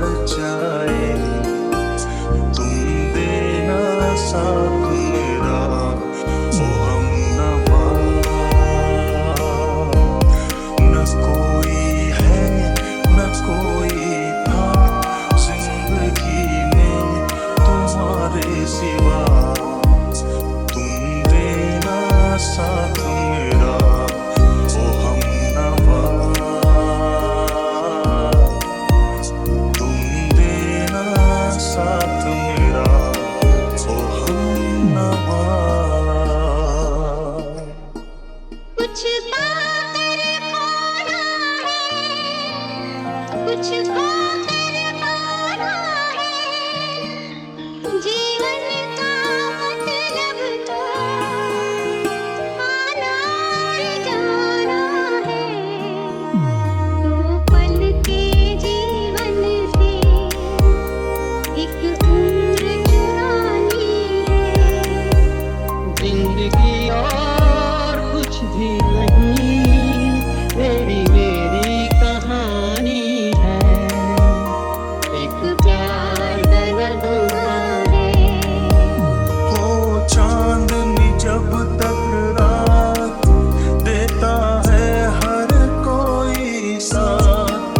बढ़ जाए, तुम देना साथ मेरा ओ हमनवा। न कोई है न कोई था जिंदगी में तुम्हारे सिवा, तुम देना साथ मेरा ओ हमनवा। तुम देना साथ मेरा ओ हमनवा। कुछ पाकर खोना है, कुछ खोकर पाना है, जीवन का मतलब तो आना और जाना है। दो पल के जीवन से एक उम्र चुरानी है। जिंदगी और कुछ भी नहीं, मेरी मेरी कहानी है। एक प्यार दर्द है। हो चांदनी जब तक रात देता है हर कोई साथ,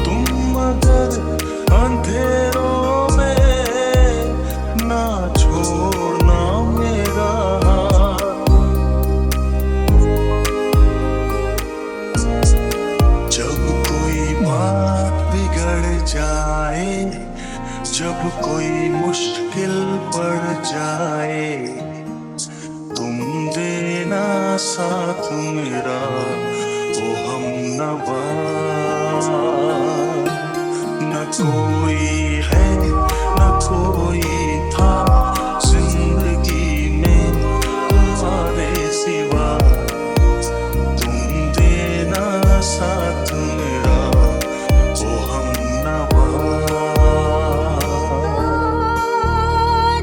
तुम मगर अंधेरों में ना छोड़ना मेरा हाथ। जब कोई बात बिगड़ जाए, जब कोई मुश्किल पड़ जाए, तुम देना साथ मेरा ओ हमनवा। न कोई है न कोई था जिंदगी में तुम्हारे सिवा, तुम देना साथ मेरा ओ हमनवा।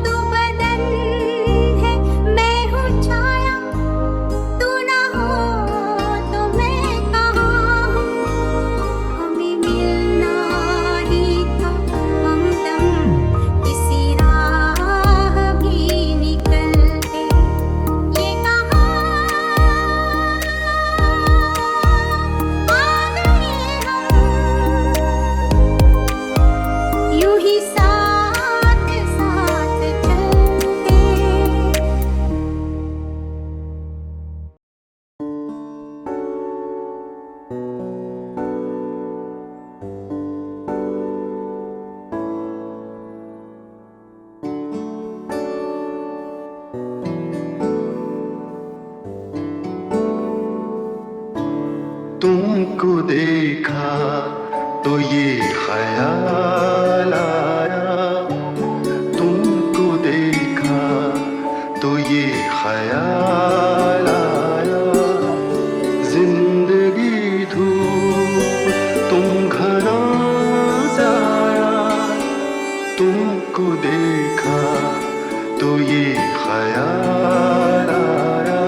दो बदन है, मैं हूँ छाया, तू ना हो तो मैं कहाँ हूँ। हमें मिलना ही था हमदम, किसी राह भी निकलते ये कहाँ आ गए हम। यूं ही साथ साथ चलते। तुमको देखा तो ये ख्याल आया, तुमको देखा तो ये ख्याल आया। जिंदगी धूप तुम घना साया, तुमको देखा तो ये ख्याल आया।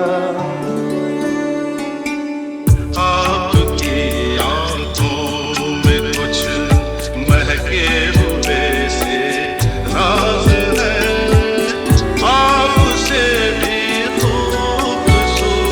आपकी आंखों में कुछ महके हुए से राज है, आपसे भी खूबसूरत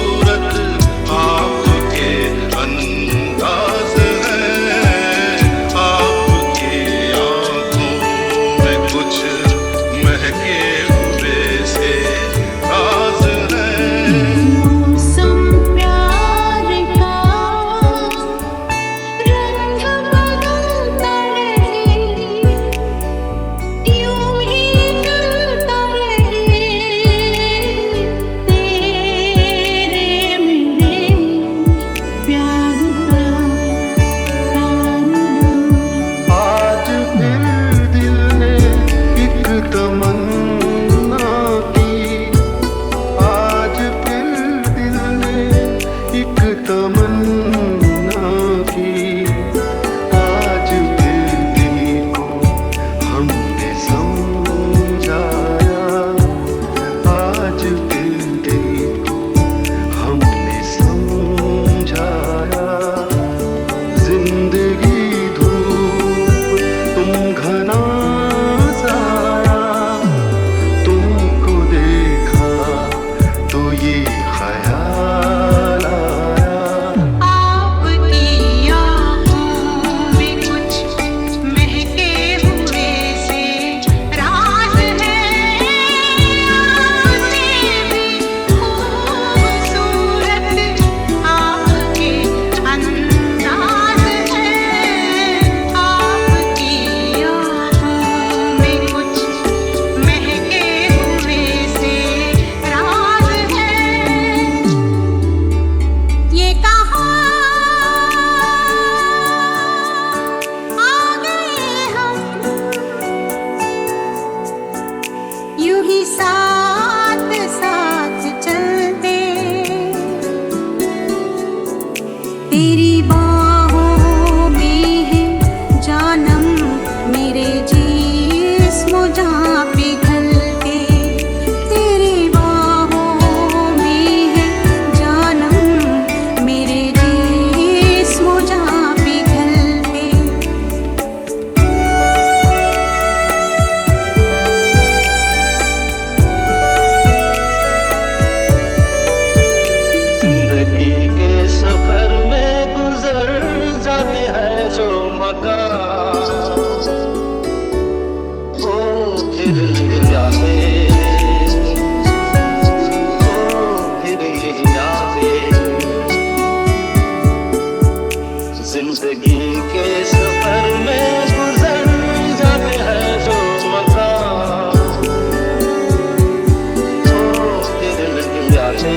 आते,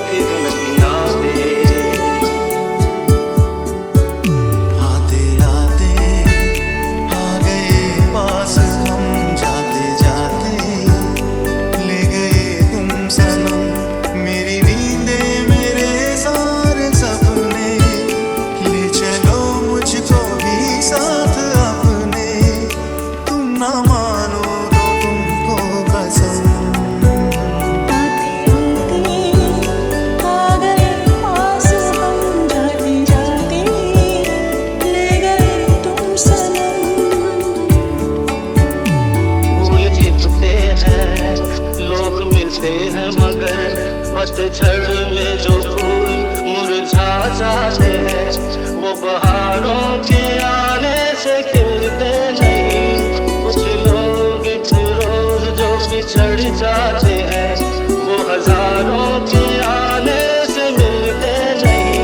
फिर नहीं आते। आते आते आ गए पास हम, जाते जाते ले गए तुम सनम। मेरी नींदें मेरे सारे सपने, ले चलो मुझको भी साथ अपने। तुम ना मानो तो तुमको कसम। फूल खिलते हैं, लोग मिलते हैं, मगर पतझड़ में जो फूल मुरझा जाते हैं, वो बहारों के आने से खिलते नहीं। कुछ लोग एक रोज जो बिछड़ जाते हैं, वो हजारों के आने से मिलते नहीं।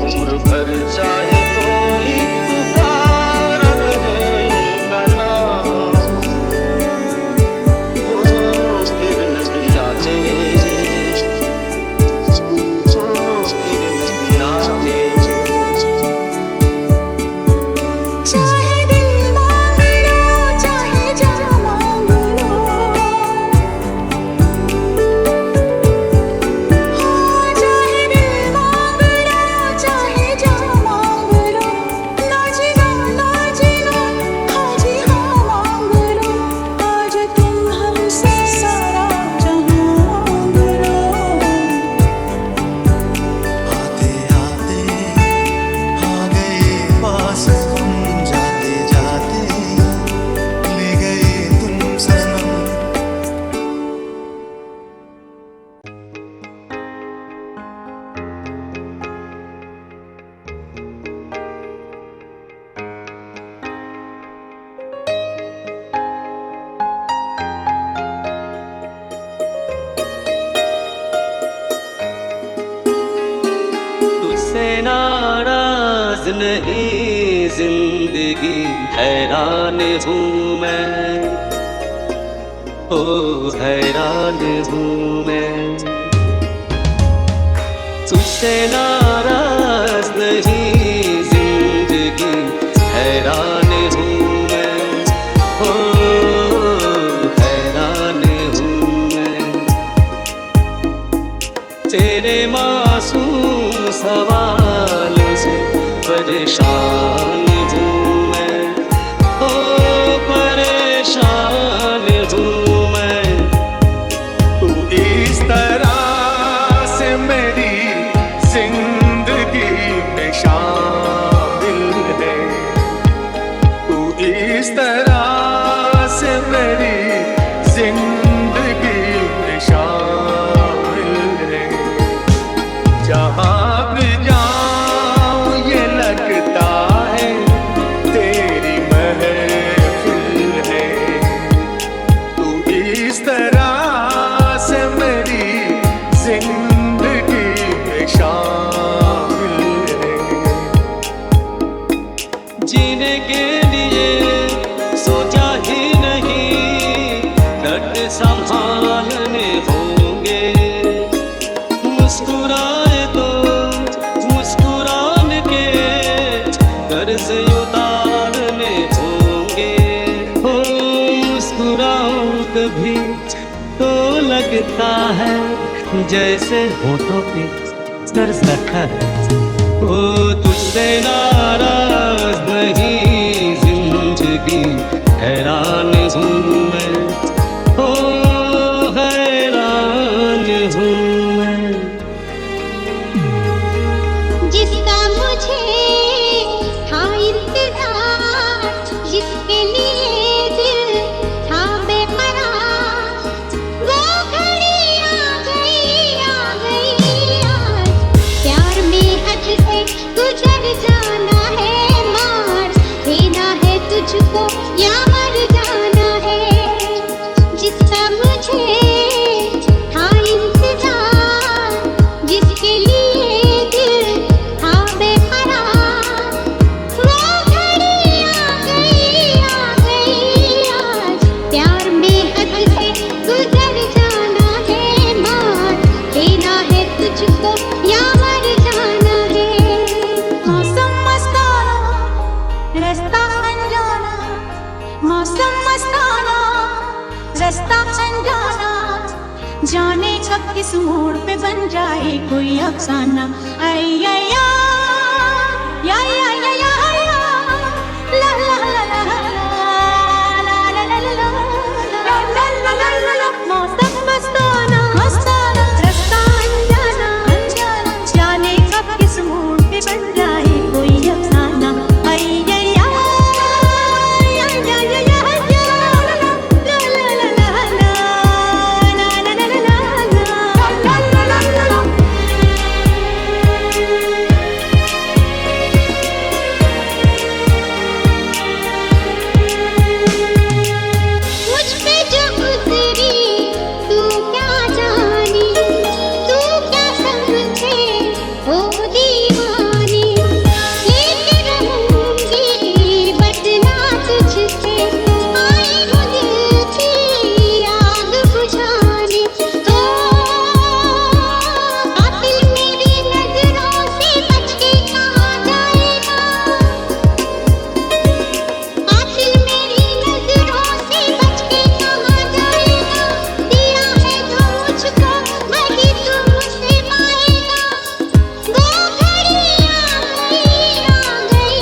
उम्र भर चाहे कोई पुकार रहे ना, फिर नहीं आते, फिर नहीं आते। चाहे दिल मांग लो, चाहे जान मांग लो, चाहे दिल मांग लो, चाहे जान मांग लो। ना जीना हाँ जी हाँ मांग लो। आज तुम हमसे सारा जहां मांग लो। आते आते आ गए पास हम, जाते जाते ले गए तुम सनम। तुझसे नाराज नहीं जिंदगी, हैरान हूँ मैं, ओ हैरान हूँ मैं। तुझसे नाराज नहीं जिंदगी, हैरान हूँ मैं, ओ हैरान हूँ मैं। तेरे मासूम सवालों से परेशान हूँ मैं, ओ परेशान हूँ मैं। तू इस तरह से मेरी जिंदगी में शामिल है। तू इस तरह से मेरी जिंदगी में शामिल है। जहाँ भी जाऊँ ये लगता है तेरी महफिल है। तू इस तरह से मेरी जिंदगी में शामिल है। जीने के लिए सोचा ही नहीं, डट संभालने होंगे। मुस्कुराए तो मुस्कुराने के कर्ज उतारने होंगे। हो मुस्कुराओ कभी तो लगता है जैसे होठों पे कर्ज रखा है। ओ तुझसे नाराज नहीं जिंदगी, हैरान हूँ मैं, ओ हैरान हूँ मैं। जिसका मुझे था इंतजार, जिसके लिए दिल था बेकरार, वो घड़ी आ गई आज। प्यार में हद से गुजर जाना है, मार देना है तुझको या मर जाना है। अनजाना, जाने कब किस मोड़ पे बन जाए कोई अफसाना। आई या या या या या या या, ला ला ला ला ला ला ला ला ला ला ला ला ला। मौसम मस्ताना मस्ताना, रास्ता अनजाना अनजाना, जाने कब किस मोड़ पे बन जाए कोई अफसाना। आई या या या या या या या, ला ला ला ला ला ला ला ला ला ला ला ला ला। मुझ पे जो गुजरी तू क्या जानी, तू क्या समझे ओ दीवानी। लेके रहूंगी बदला तुझसे, आई हूँ दिल की आग बुझाने। ओ कातिल मेरी नजरों से बच के कहाँ जाएगा, कातिल मेरी नजरों से बच के कहाँ जाएगा। दिया है जो मुझको वही तू मुझसे पाएगा। वो घड़ी आ गई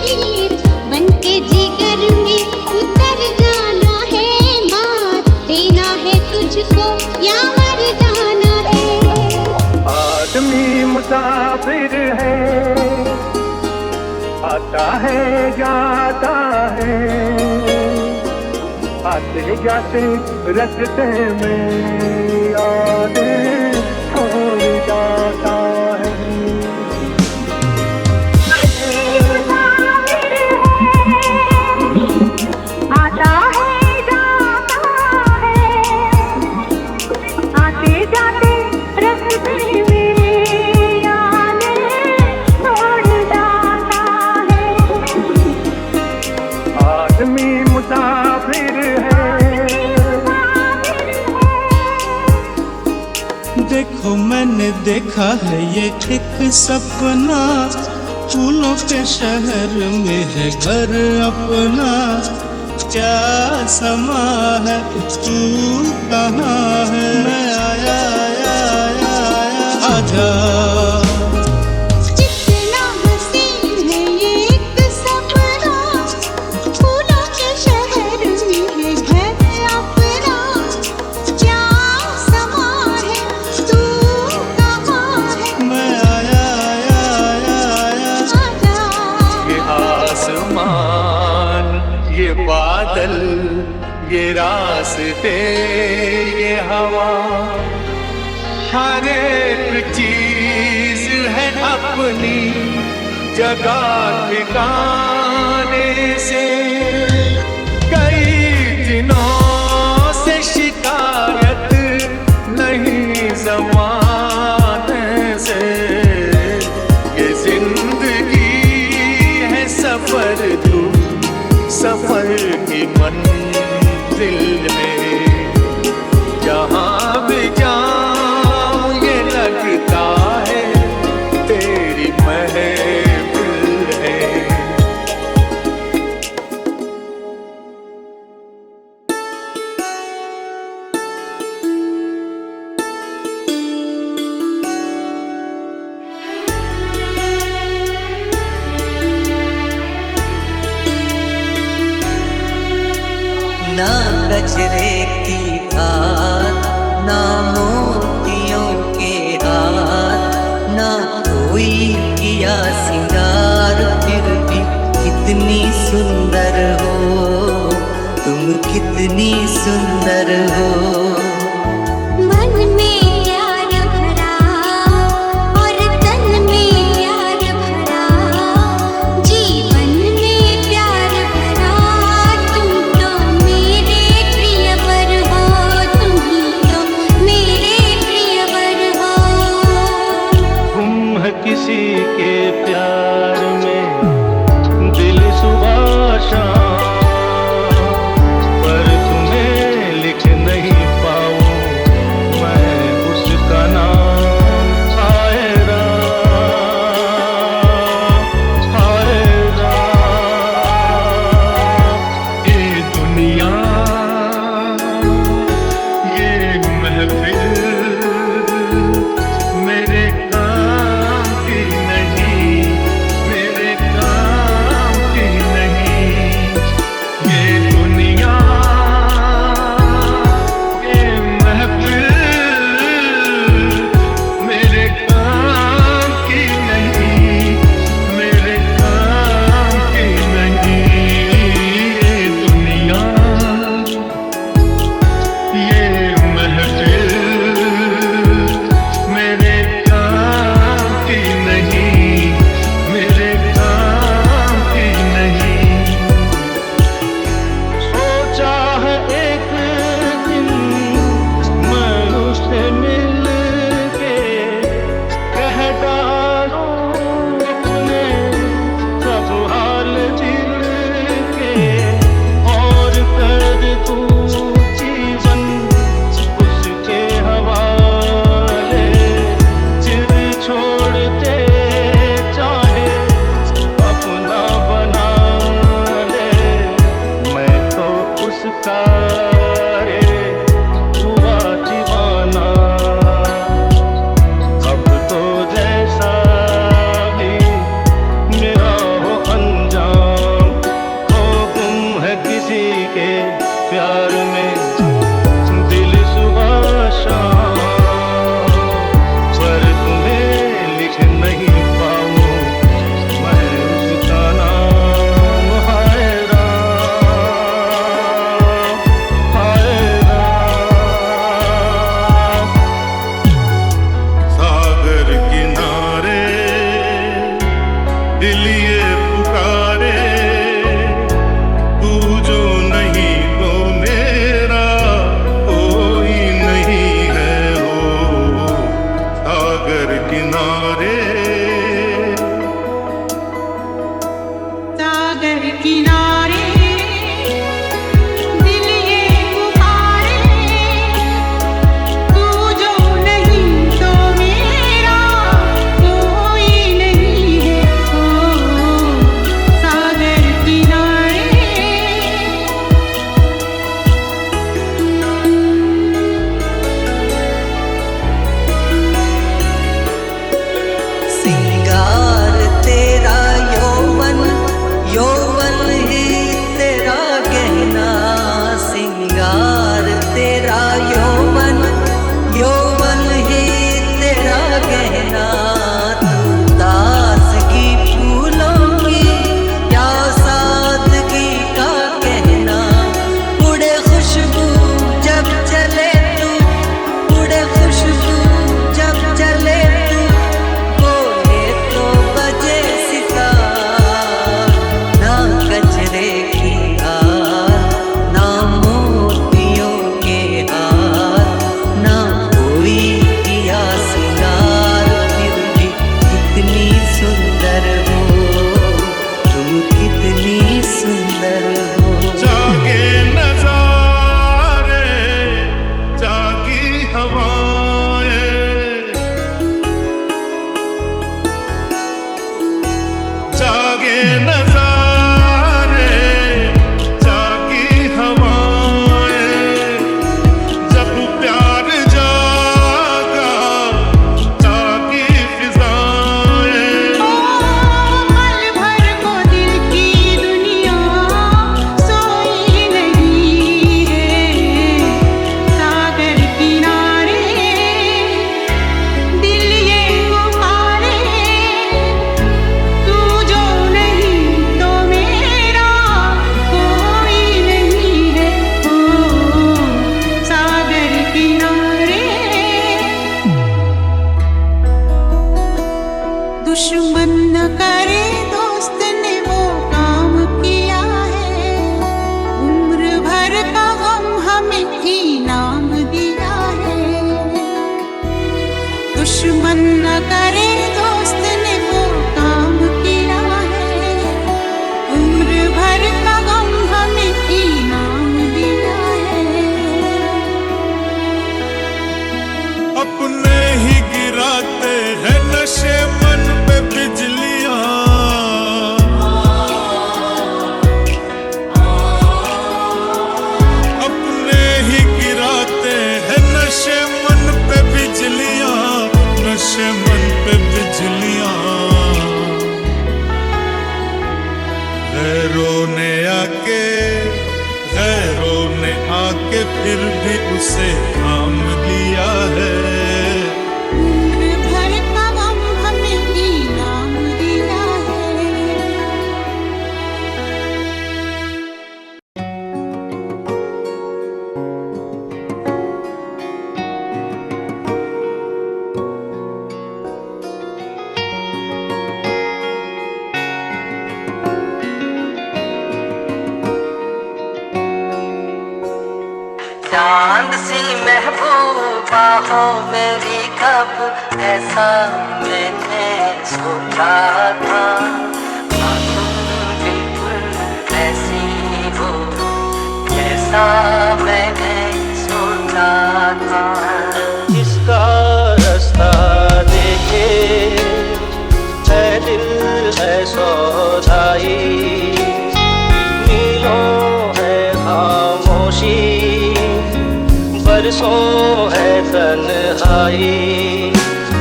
फिर, बनके जिगर में उतर जाना है। मार देना है तुझको या मर जाना है। आदमी मुसाफिर है, आता है जाता है, आते जाते रास्ते में यादें छोड़ जाता है। आता है जाता है, आते जाते रास्ते में यादें छोड़ जाता है। आदमी मुसाफिर है। देखो मैंने देखा है ये एक सपना, फूलों के शहर में है घर अपना। क्या समा है तू कहाँ है, मैं आया आया आया आया, आजा। जितना हसीन है ये एक सपना, फूलों के शहर में है घर अपना। क्या समा है तू कहाँ है, मैं आया आया आया आया, आजा। ये आसमान, ये बादल, ये रास्ते, ये हवा, हर एक चीज है अपनी जगह ठिकाने से। कई दिनों से शिकायत नहीं ज़माने से। ये जिंदगी है सफर, तू सफर की मंजिल में। जहाँ भी जाऊँ ये लगता है तेरी महफिल है। ना गजरे की बात, ना मोतियों के हाथ, ना कोई किया सिंगार, फिर भी कितनी सुंदर हो तुम, कितनी सुंदर हो। मन में प्यार भरा और तन में प्यार भरा, जीवन में प्यार भरा। तुम तो मेरे प्रियवर हो, तुम तो मेरे प्रियवर हो। गुम है किसी के प्यार में दिल सुबह शाम, पर तुम्हें लिख नहीं दुश्मन न करे दोस्त ने वो काम किया है। उम्र भर का गम हमें इनाम दिया है। अपने ही गिराते हैं नशे मन पे बिजलियां, अपने ही गिराते हैं नशे मन पे बिजलियां, नशे मन पे बिजलियां। गैरों ने आके फिर भी उसे थाम लिया है। उम्र भर का गम हमें इनाम दिया है। चांद सी महबूबा हो मेरी कब, ऐसा मैंने सोचा था। हाँ, तुम बिल्कुल ऐसी हो जैसा मैंने सोचा था। इसका रास्ता देखे है दिल है सौदाई, मीलों है खामोशी, बरसों है तन्हाई।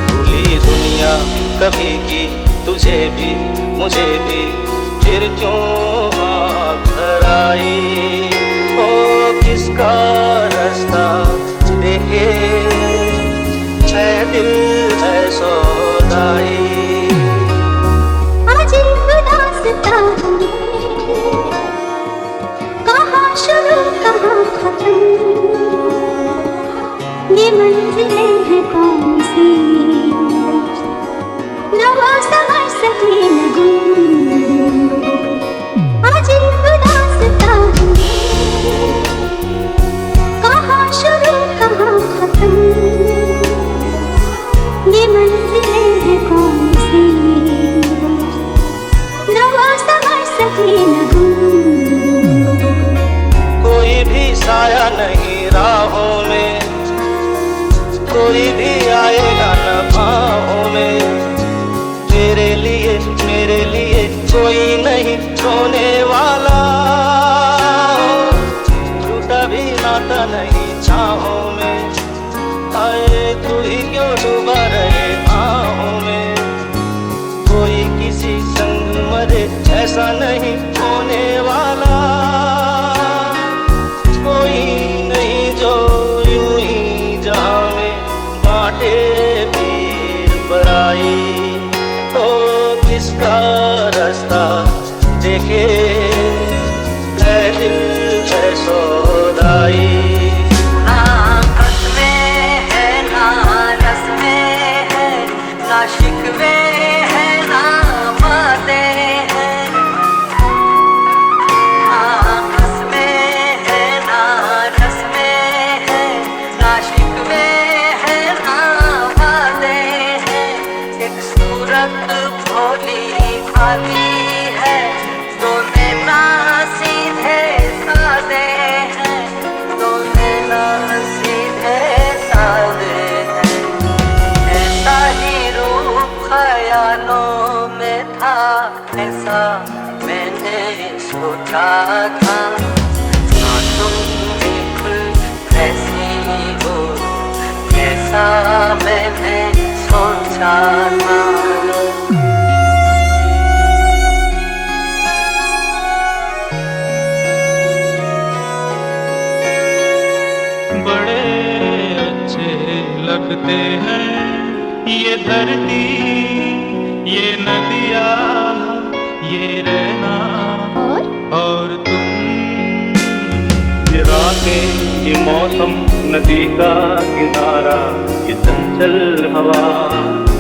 भूली दुनिया कभी की तुझे भी मुझे भी, फिर क्यों आँख भराई। ओ किसका रास्ता देखे है दिल है सौदाई। आज दास्तां कहाँ शुरू कहाँ खत्म, ये मंजिलें हैं कौन सी, न वो समझ सके न हम। आज दास्तां कहाँ शुरू कहाँ खत्म, ये मंजिलें हैं कौन सी, न वो समझ सके न हम। कोई भी साया नहीं राहों में, कोई भी आएगा न बाहों में। मेरे लिए कोई नहीं रोने वाला, टूटा भी नाता नहीं चाहों में। आए तू ही क्यों डूबा रहे आहों में, कोई किसी संग मरे ऐसा नहीं होने वाला। कोई नहीं जो यूं ही जहाँ में बांटे पीर बड़ाई। तो किसका रास्ता देखे है दिल है सौदाई। ना कसमें है ना रस्में है, ना शिकवे है ना वादे हैं। ना कसमें है ना रस्में है, ना शिकवे है ना वादे हैं। एक सूरत भोली भाली है, दो नैना सीधे सादे हैं, दो नैना सीधे सादे हैं। ऐसा ही रूप ख्यालों में था, ऐसा मैंने सोचा था। हाँ, तुम बिल्कुल ऐसी हो जैसा मैंने सोचा था। बड़े अच्छे लगते हैं ये धरती, ये नदिया, ये रहना और तुम। ये रातें, ये मौसम, नदी का किनारा, ये चंचल हवा।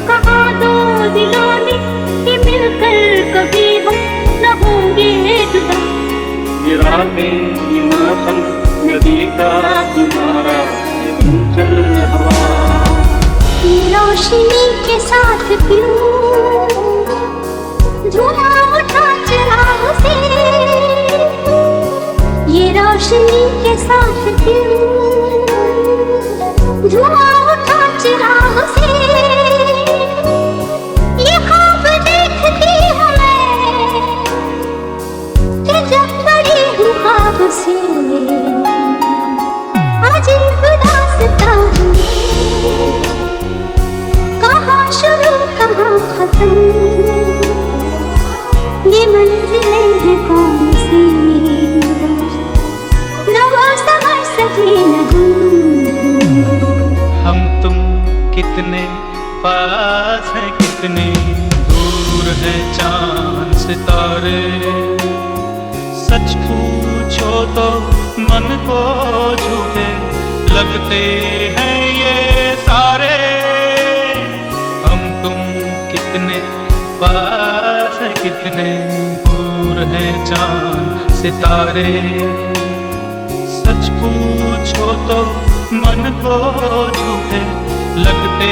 कहाँ दो दिलों ने कि मिलकर कभी हम न होंगे जुदा। ये रातें, ये मौसम, नदी का किनारा, ये चंचल हवा। मेरा रोशनी के साथ पीऊं, धुआं उठा चिराग से, ये रोशनी के साथ पीऊं, धुआं उठा चिराग से, ये ख्वाब देखती हूँ मैं कि जब बड़ी हूँ ख्वाब से, अजीब दास्तां है, कहाँ शुरू कहाँ खत्म, ये मंजिलें हैं कौन सी, न वो समझ सके न हम तुम कितने पास हैं, कितने दूर हैं चांद सितारे। सच पूछो तो मन को झूठे लगते हैं ये सारे। हम तुम कितने पास हैं, कितने दूर हैं चांद सितारे। सच पूछो तो मन को झूठे लगते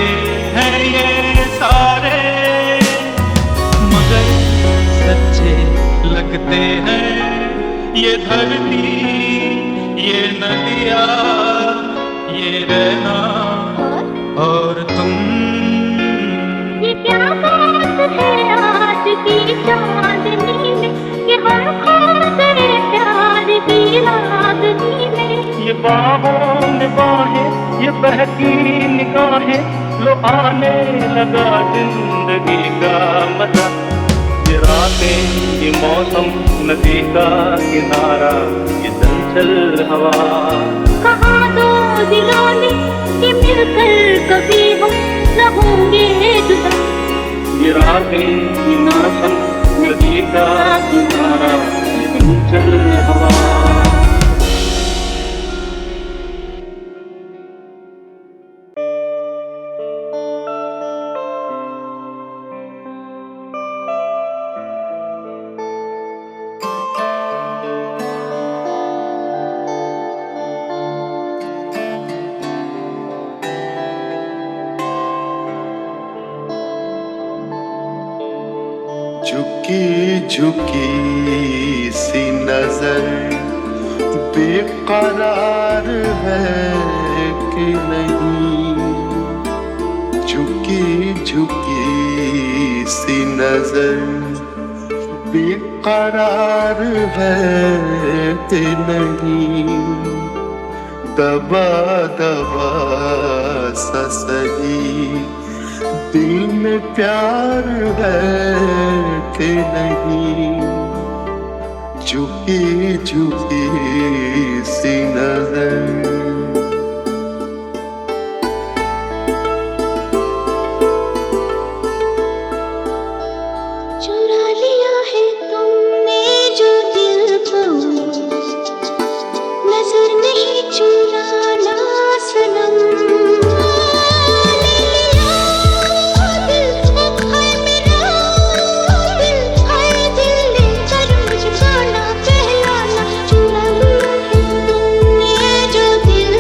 हैं ये सारे, मगर सच्चे लगते हैं ये धरती, ये नदिया, ये रहना और तुम। ये क्या बात है आज की चांदनी में, ये हम खो गए प्यार की रागनी में। ये बाहों में बाहें, ये बहती निगाहें, लो आने लगा जिंदगी का मजा। ये रातें, ये मौसम, नदी का किनारा, ये चंचल हवा। कहाँ दो दिलों ने कि मिलकर कभी हम न होंगे जुदा। ये रातें, ये मौसम, नदी का किनारा, ये चंचल हवा। झुकी झुकी सी नजर बेकरार है कि नहीं, झुकी झुकी सी नजर बेकरार है कि नहीं। दबा दबा सा सही दिल में प्यार है कि नहीं, झुकी झुकी सी नजर। चुरा लिया है तुमने जो दिल को, नजर नहीं चुराना सनम। दिल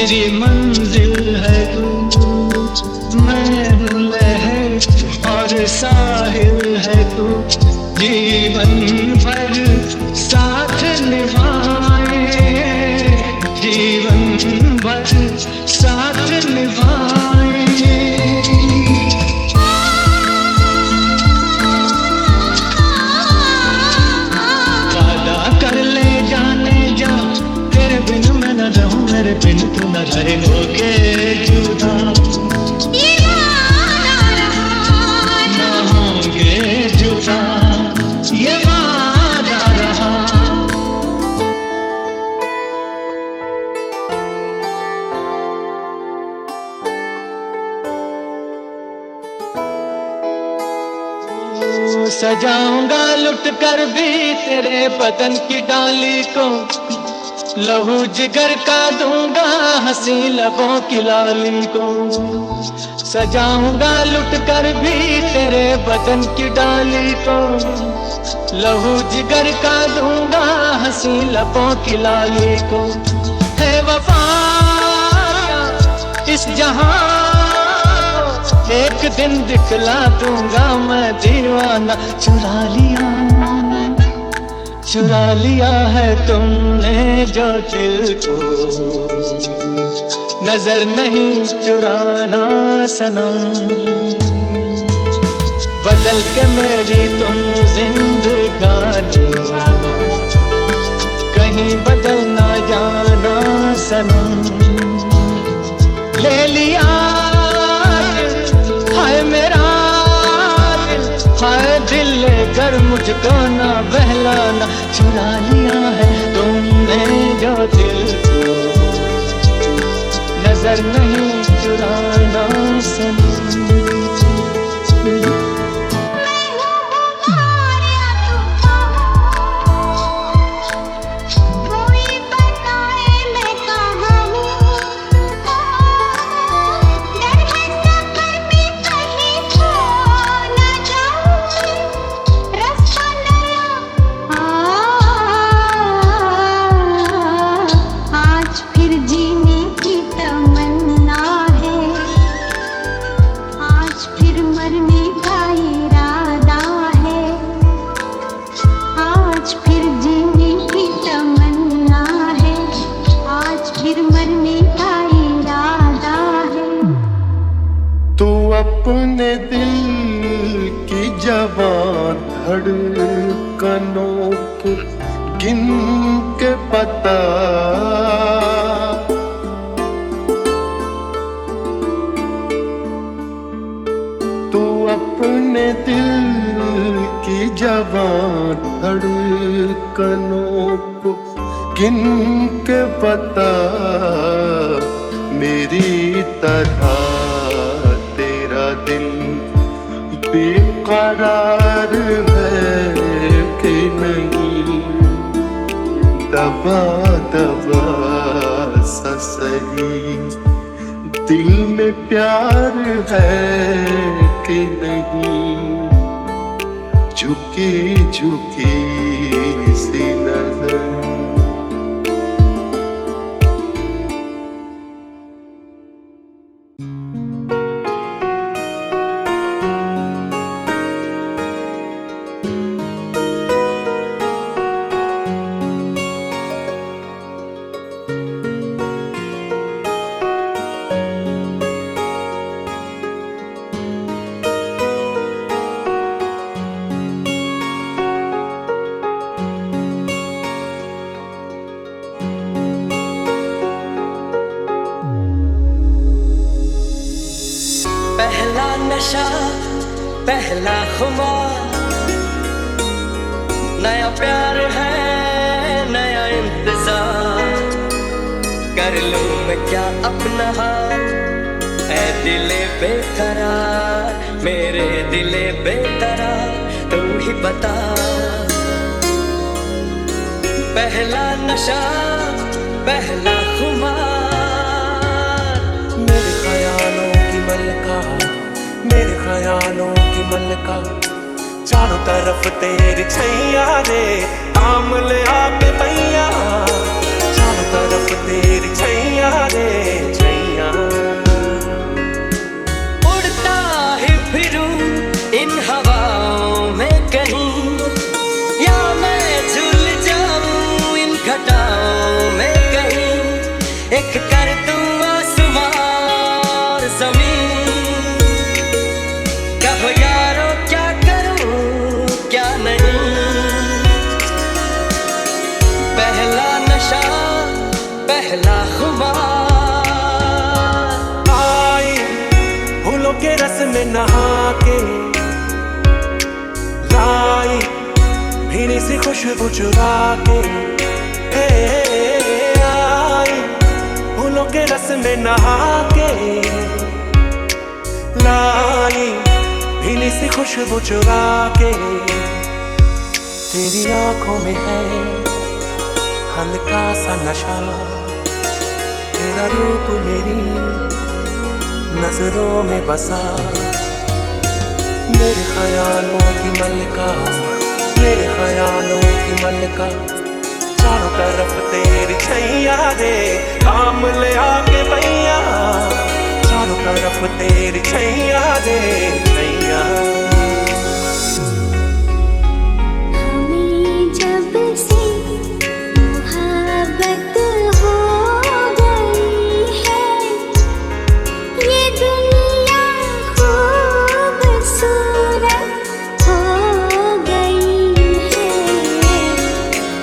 मेरी मंजिल है तू, मैं हूँ लहर और साहिल है तू। जीवन भर साथ निभाए, जीवन भर साथ निभाए। वादा कर ले जाने जा, तेरे बिन मैं न रहूं, मेरे बिन तू न रहे, होके जुदा न होंगे जुदा, ये वादा रहा। सजाऊंगा लुट कर भी तेरे बदन की डाली को, लहू जिगर का दूंगा हंसी लबों की लाली को। सजाऊंगा लुट कर भी तेरे बदन की डाली को, लहू जिगर का दूंगा हंसी लबों की लाली को। है वफा इस जहां को, एक दिन दिखला दूंगा मैं दीवाना। चुरा लिया है तुमने जो दिल को, नजर नहीं चुराना सनम। बदल के मेरी तुम जिंदगानी, कहीं बदल ना जाना सनम। ले लिया हाय मेरा दिल, हाय दिल लेकर मुझको ना बहलाना। चुरा लिया है तुमने जो दिल को, नजर नहीं चुराना सनम। अपने दिल की जवान धड़कनों को गिन के पता, तू अपने दिल की जवान धड़कनों को गिन के पता। मेरी तरह दिल बेकरार है कि नहीं, दबा दबा सा सही दिल में प्यार है कि नहीं। झुकी झुकी सी नजर, पहला नशा पहला खुमार, नया प्यार है नया इंतजार। कर लूं मैं क्या अपना हाथ, ऐ दिले बेकरार, मेरे दिले बेकरार, तू ही बता। पहला नशा पहला खुमार, मेरे ख्यालों की मलका, मेरे ख्यालों की मलका, चारों तरफ तेरी छैया रे, आम ले आके भैया, चारों तरफ तेरी छैया रे, एक कर दूं आसमां और ज़मीन। कहो यारो क्या करूं क्या नहीं, पहला नशा पहला खुमार। आई फूलों के रस में नहा के लाई भीनी सी खुशबू चुरा के, आई फूलों के रस में नहा के लाई भीनी सी खुशबू चुरा के। तेरी आंखों में है हल्का सा नशा, तेरा रूप मेरी नजरों में बसा। मेरे ख्यालों की मलका, मेरे ख्यालों की मलका, चारों तरफ तेरी छैया दे काम ले आके भैया, चारों तरफ तेरी छैया दे छैया। हमें जब से मोहब्बत हो गई है, ये दुनिया खूबसूरत हो गई है।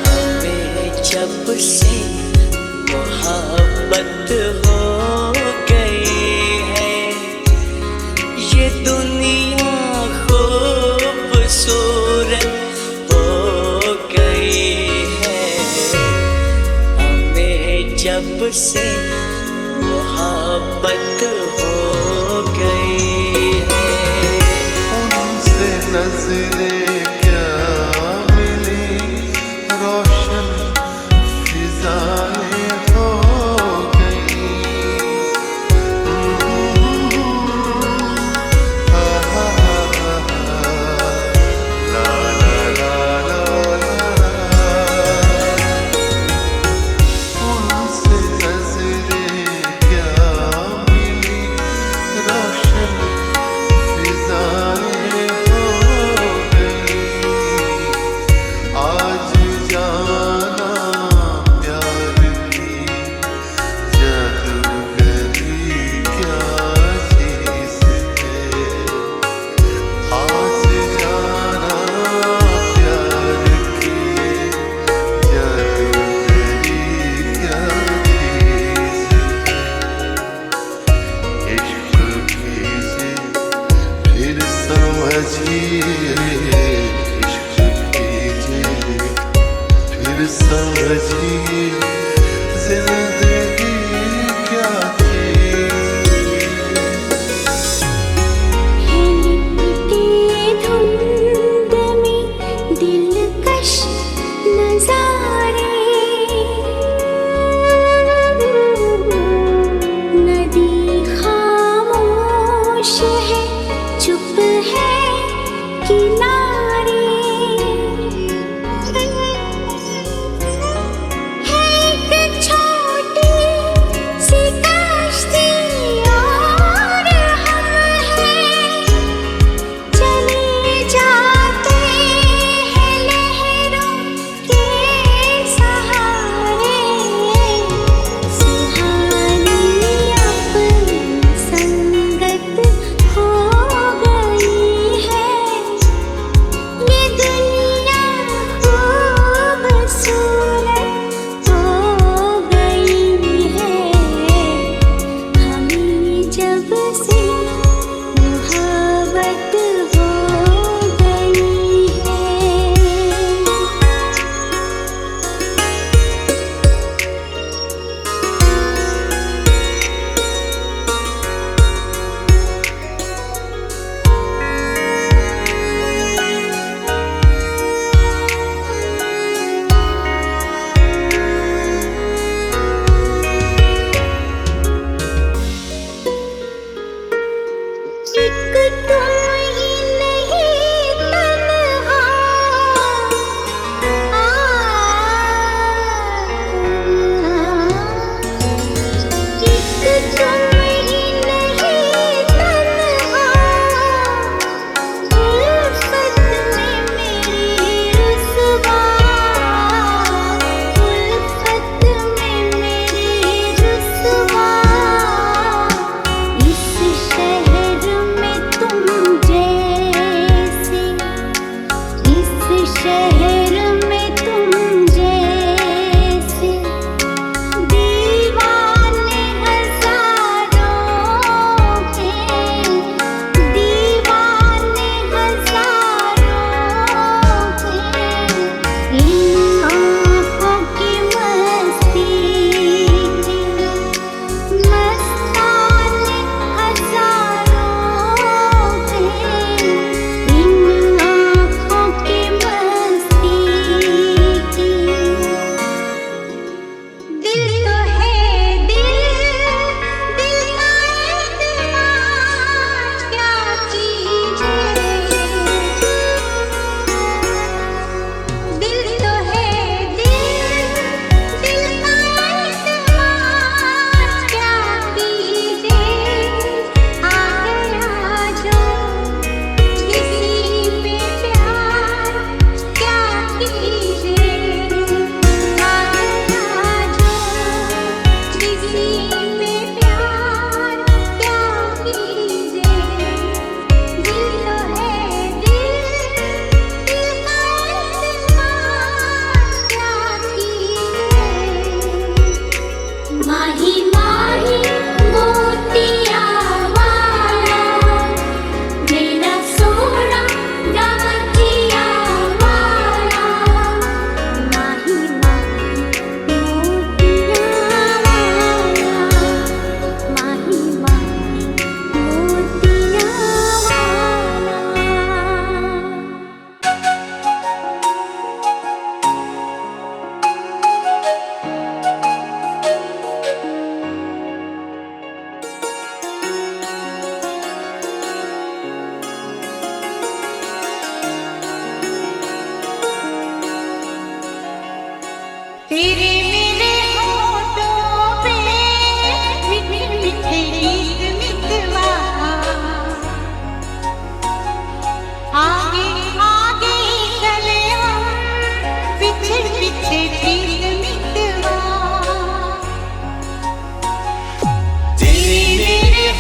हमें जब से मोहब्बत हो गई है, ये दुनिया खूबसूरत हो गई है। हमें जब से मोहब्बत हो गई है। उनसे नजरें क्या मिली, रोशन फिजाएं हो गई। ला ला ला ला ला। उनसे नजरें क्या मिली, रोशन फिजाएं हो गई। आज जाना प्यार की जादूगरी क्या चीज़ है। आज जाना प्यार की जादूगरी क्या चीज़ है। इश्क कीजिए फिर समझिए, इश्क कीजिए फिर समझिए, जिंदगी क्या चीज़ है लिपटी धुंध में दिलकश नज़ारे, नदी खामोश है चुप है किनारे। है एक छोटी सी कश्ती और हम हैं, चले जाते हैं लहरों के सहारे। सुहानी अपनी संगत हो गई है, ये दुनिया खूबसूरत हो गई है। हमें जब से मोहब्बत हो गई है। एक तुम ही नहीं तन्हा, एक तुम ही नहीं तन्हा, उल्फत में मेरी रुसवा, उल्फत में मेरी रुसवा।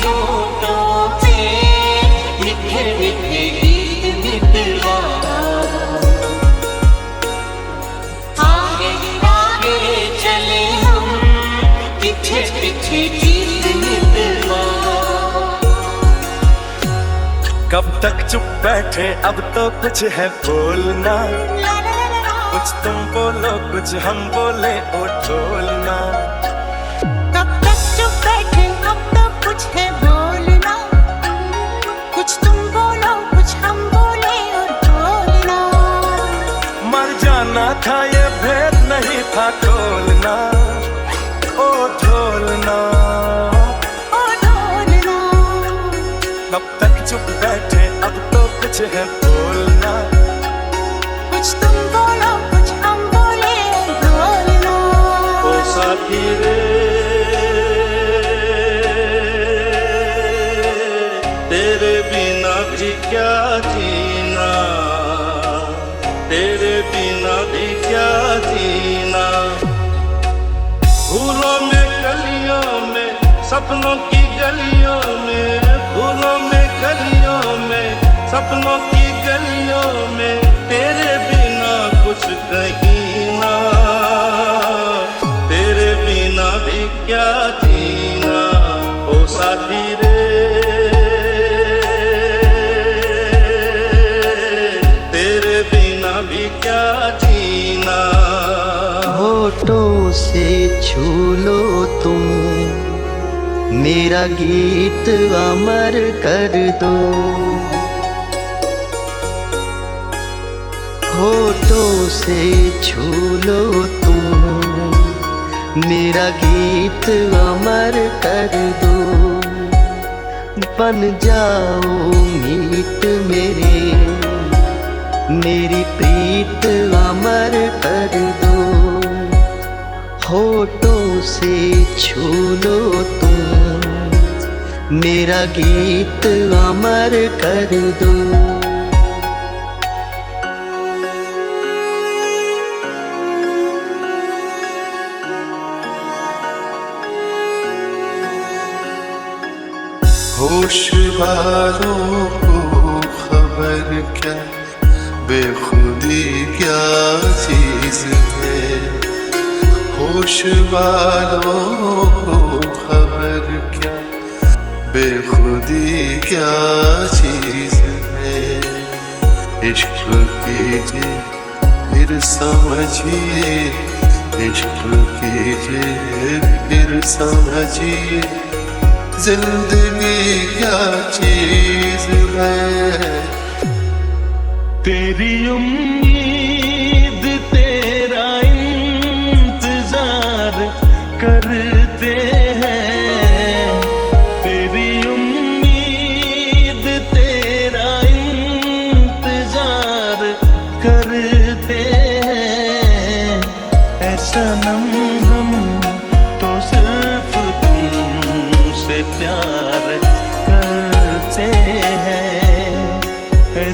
होठों पे मीठे मीठे गीत मितवा आगे आगे चले हम पीछे पीछे गीत मितवा कब तक चुप बैठे अब तो कुछ है बोलना कुछ तुम बोलो कुछ हम बोले ओ ढोलना कब तक चुप बैठे अब तो कुछ है बोलना कुछ तुम बोलो कुछ हम बोले और बोलना मर जाना था ये भेद नहीं था खोलना ओ ढोलना ओ ढोलना कब तक चुप बैठे अब तो कुछ है बोलना कुछ तुम बोलो कुछ हम बोले और बोलना ओ साथी रे तेरे बिना भी क्या जीना तेरे बिना भी क्या जीना फूलों में कलियों में सपनों की गलियों में फूलों में गलियों में सपनों की गलियों में तेरे बिना कुछ कहीं ना तेरे बिना भी क्या जीना ओ साथी रे तेरे बिना भी क्या जीना होठों से छू लो तुम मेरा गीत अमर कर दो होठों से छू लो तुम मेरा गीत अमर कर दो बन जाओ मीत मेरी प्रीत अमर कर दो होठों से छू लो तुम मेरा गीत अमर कर दो होश वालों को खबर क्या बेखुदी क्या चीज है होश वालों को खबर क्या बेखुदी क्या चीज है इश्क कीजिए फिर समझिए इश्क कीजिए फिर समझिए जिंदगी क्या चीज है तेरी उम्मीद तेरा इंतजार करते हैं तेरी उम्मीद तेरा इंतजार करते हैं ऐसा नम हम तो सिर्फ तुमसे प्यार करते हैं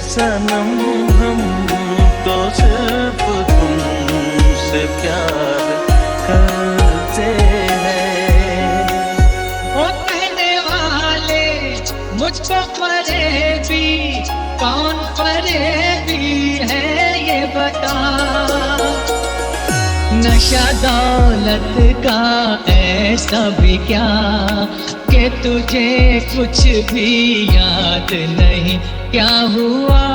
सनम हम तो सिर्फ तुमसे प्यार करते हैं ओ कहने वाले मुझको फरेबी कौन फरेबी है ये बता नशा दौलत का ऐसा भी क्या कि तुझे कुछ भी याद नहीं क्या हुआ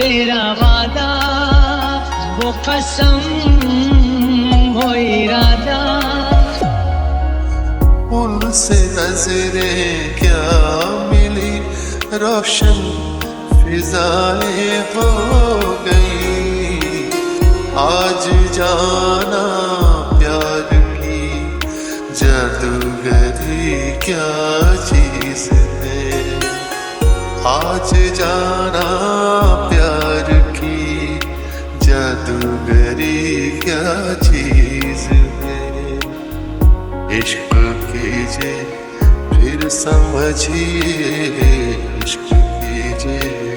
तेरा वादा वो कसम वो इरादा उनसे नजरें क्या मिली रोशन फिजाएं हो गई आज जाना प्यार की जादूगरी क्या चीज है आज जाना प्यार की जादूगरी क्या चीज है इश्क कीजिए फिर समझिए इश्क कीजिए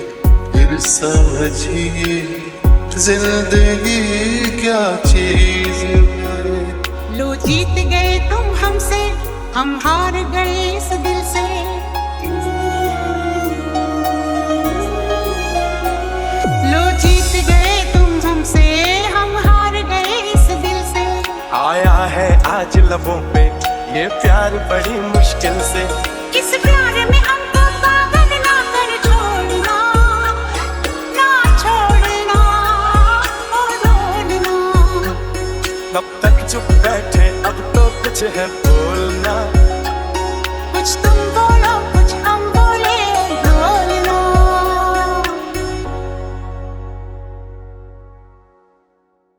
फिर समझिए जिंदगी क्या चीज है लो जीत गए तुम हमसे हम हार गए इस दिल से। लो जीत गए तुम हमसे, हम हार गए इस दिल से। आया है आज लबों पे ये प्यार बड़ी मुश्किल से। इस प्यार में हमको पागल ना कर छोड़ना, ना छोड़ना ओ छोड़ना। कब तक चुप बैठे अब तो कुछ है बोलना। कुछ तुम